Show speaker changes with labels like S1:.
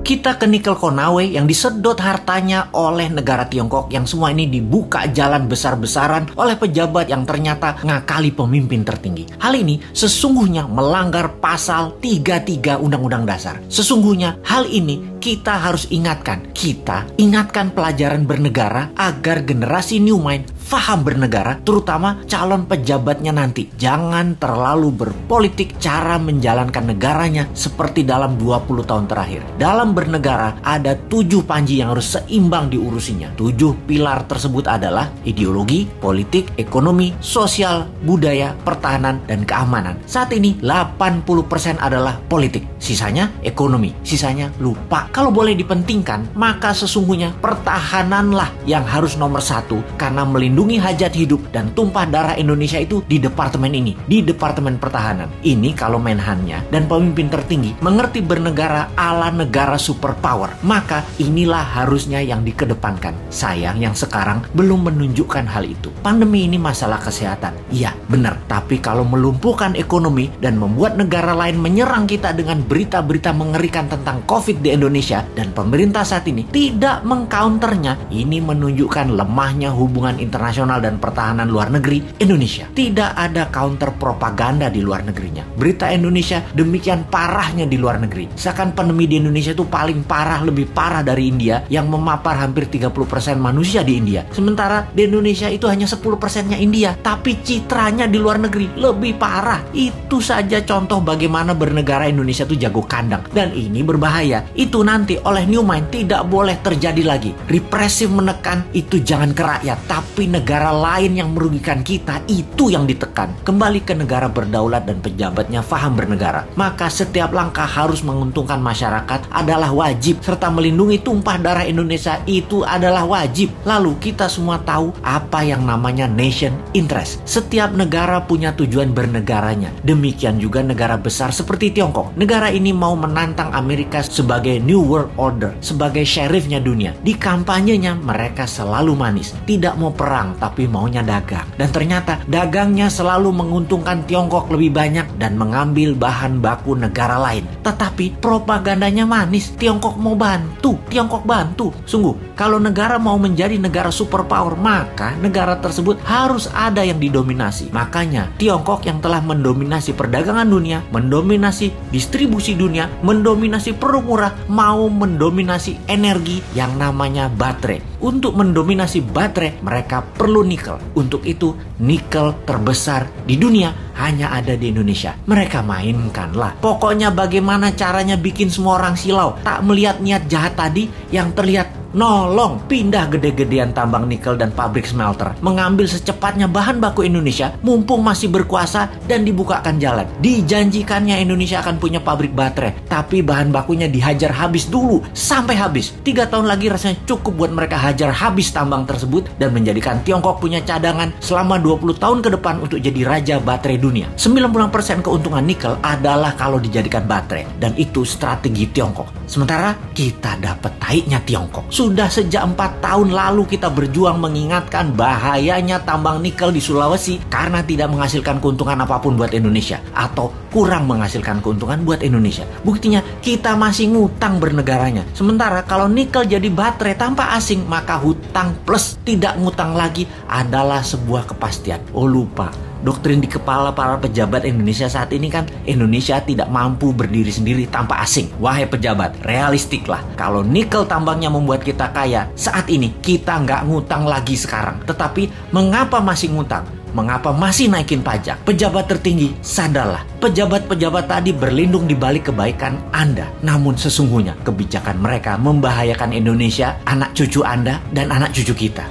S1: Kita ke nikel Konawe yang disedot hartanya oleh negara Tiongkok, yang semua ini dibuka jalan besar-besaran oleh pejabat yang ternyata ngakali pemimpin tertinggi. Hal ini sesungguhnya melanggar pasal 33 Undang-Undang Dasar. Sesungguhnya hal ini kita harus ingatkan. Kita ingatkan pelajaran bernegara agar generasi New Mind faham bernegara, terutama calon pejabatnya nanti. Jangan terlalu berpolitik cara menjalankan negaranya seperti dalam 20 tahun terakhir. Dalam bernegara ada 7 panji yang harus seimbang diurusinya. 7 pilar tersebut adalah ideologi, politik, ekonomi, sosial, budaya, pertahanan, dan keamanan. Saat ini 80% adalah politik, sisanya ekonomi, sisanya lupa. Kalau boleh dipentingkan, maka sesungguhnya pertahananlah yang harus nomor 1, karena melindungi hajat hidup dan tumpah darah Indonesia itu di departemen ini, di Departemen Pertahanan. Ini kalau Menhannya dan pemimpin tertinggi mengerti bernegara ala negara superpower, maka inilah harusnya yang dikedepankan. Sayang yang sekarang belum menunjukkan hal itu. Pandemi ini masalah kesehatan, iya benar, tapi kalau melumpuhkan ekonomi dan membuat negara lain menyerang kita dengan berita-berita mengerikan tentang COVID di Indonesia, dan pemerintah saat ini tidak mengcounternya, ini menunjukkan lemahnya hubungan internasional dan pertahanan luar negeri Indonesia. Tidak ada counter propaganda di luar negerinya. Berita Indonesia demikian parahnya di luar negeri. Seakan pandemi di Indonesia itu paling parah, lebih parah dari India yang memapar hampir 30% manusia di India. Sementara di Indonesia itu hanya 10%-nya India, tapi citranya di luar negeri lebih parah. Itu saja contoh bagaimana bernegara Indonesia itu jago kandang, dan ini berbahaya. Itu nanti oleh New Mind tidak boleh terjadi lagi. Represif menekan itu jangan ke rakyat, tapi negara lain yang merugikan kita itu yang ditekan. Kembali ke negara berdaulat dan pejabatnya faham bernegara, maka setiap langkah harus menguntungkan masyarakat adalah wajib, serta melindungi tumpah darah Indonesia itu adalah wajib. Lalu kita semua tahu apa yang namanya nation interest. Setiap negara punya tujuan bernegaranya. Demikian juga negara besar seperti Tiongkok. Negara ini mau menantang Amerika sebagai New World Order, sebagai sheriffnya dunia. Di kampanyenya mereka selalu manis, tidak mau perang tapi maunya dagang. Dan ternyata dagangnya selalu menguntungkan Tiongkok lebih banyak dan mengambil bahan baku negara lain. Tetapi propagandanya manis, Tiongkok mau bantu, Tiongkok bantu. Sungguh, kalau negara mau menjadi negara superpower, maka negara tersebut harus ada yang didominasi. Makanya Tiongkok yang telah mendominasi perdagangan dunia, mendominasi distribusi dunia, mendominasi produk murah, mau mendominasi energi yang namanya baterai. Untuk mendominasi baterai, mereka perlu nikel. Untuk itu, nikel terbesar di dunia hanya ada di Indonesia. Mereka mainkanlah. Pokoknya bagaimana caranya bikin semua orang silau, tak melihat niat jahat tadi yang terlihat nolong, pindah gede-gedean tambang nikel dan pabrik smelter, mengambil secepatnya bahan baku Indonesia mumpung masih berkuasa dan dibukakan jalan. Dijanjikannya Indonesia akan punya pabrik baterai, tapi bahan bakunya dihajar habis dulu sampai habis. 3 tahun lagi rasanya cukup buat mereka hajar habis tambang tersebut dan menjadikan Tiongkok punya cadangan selama 20 tahun ke depan untuk jadi raja baterai dunia. 90% keuntungan nikel adalah kalau dijadikan baterai, dan itu strategi Tiongkok. Sementara kita dapat taiknya Tiongkok. Sudah sejak 4 tahun lalu kita berjuang mengingatkan bahayanya tambang nikel di Sulawesi karena tidak menghasilkan keuntungan apapun buat Indonesia atau kurang menghasilkan keuntungan buat Indonesia. Buktinya kita masih ngutang bernegaranya. Sementara kalau nikel jadi baterai tanpa asing, maka hutang plus tidak ngutang lagi adalah sebuah kepastian. Oh lupa, doktrin di kepala para pejabat Indonesia saat ini kan Indonesia tidak mampu berdiri sendiri tanpa asing. Wahai pejabat, realistiklah. Kalau nikel tambangnya membuat kita kaya, saat ini kita nggak ngutang lagi sekarang. Tetapi mengapa masih ngutang? Mengapa masih naikin pajak? Pejabat tertinggi, sadarlah. Pejabat-pejabat tadi berlindung di balik kebaikan Anda. Namun sesungguhnya kebijakan mereka membahayakan Indonesia, anak cucu Anda, dan anak cucu kita.